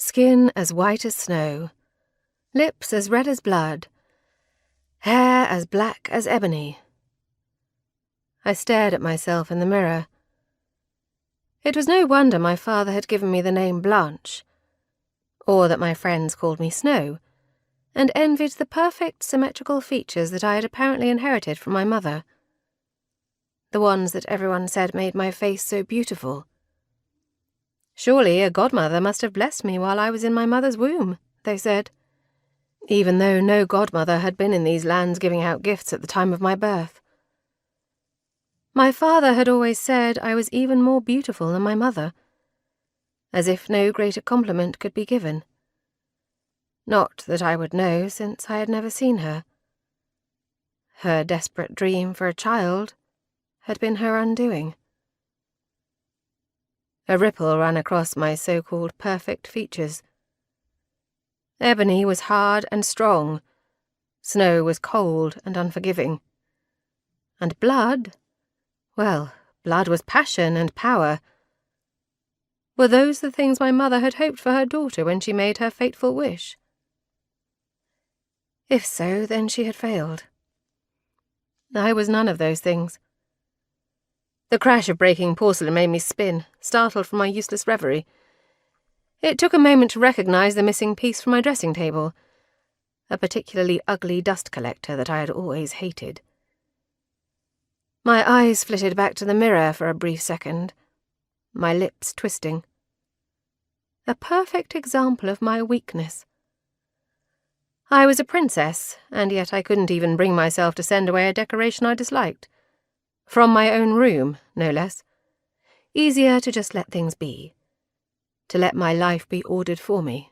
Skin as white as snow, lips as red as blood, hair as black as ebony. I stared at myself in the mirror. It was no wonder my father had given me the name Blanche, or that my friends called me Snow, and envied the perfect symmetrical features that I had apparently inherited from my mother. The ones that everyone said made my face so beautiful. Surely a godmother must have blessed me while I was in my mother's womb, they said, even though no godmother had been in these lands giving out gifts at the time of my birth. My father had always said I was even more beautiful than my mother, as if no greater compliment could be given. Not that I would know, since I had never seen her. Her desperate dream for a child had been her undoing. A ripple ran across my so-called perfect features. Ebony was hard and strong. Snow was cold and unforgiving. And blood, well, blood was passion and power. Were those the things my mother had hoped for her daughter when she made her fateful wish? If so, then she had failed. I was none of those things. The crash of breaking porcelain made me spin, startled from my useless reverie. It took a moment to recognize the missing piece from my dressing table, a particularly ugly dust collector that I had always hated. My eyes flitted back to the mirror for a brief second, my lips twisting. A perfect example of my weakness. I was a princess, and yet I couldn't even bring myself to send away a decoration I disliked. From my own room, no less. Easier to just let things be. To let my life be ordered for me.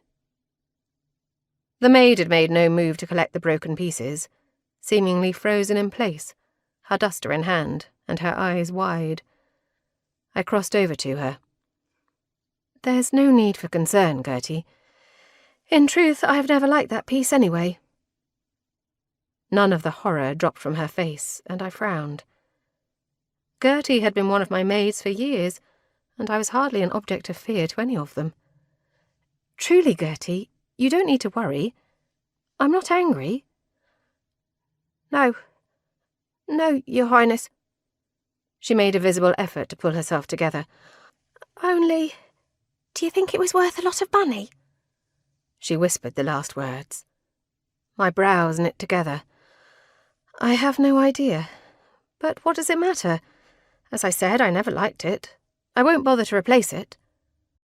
The maid had made no move to collect the broken pieces, seemingly frozen in place, her duster in hand, and her eyes wide. I crossed over to her. "There's no need for concern, Gertie. In truth, I've never liked that piece anyway." None of the horror dropped from her face, and I frowned. Gertie had been one of my maids for years, and I was hardly an object of fear to any of them. "Truly, Gertie, you don't need to worry. I'm not angry." No, Your Highness." She made a visible effort to pull herself together. "Only, do you think it was worth a lot of money?" She whispered the last words. My brows knit together. "I have no idea. But what does it matter? As I said, I never liked it. I won't bother to replace it."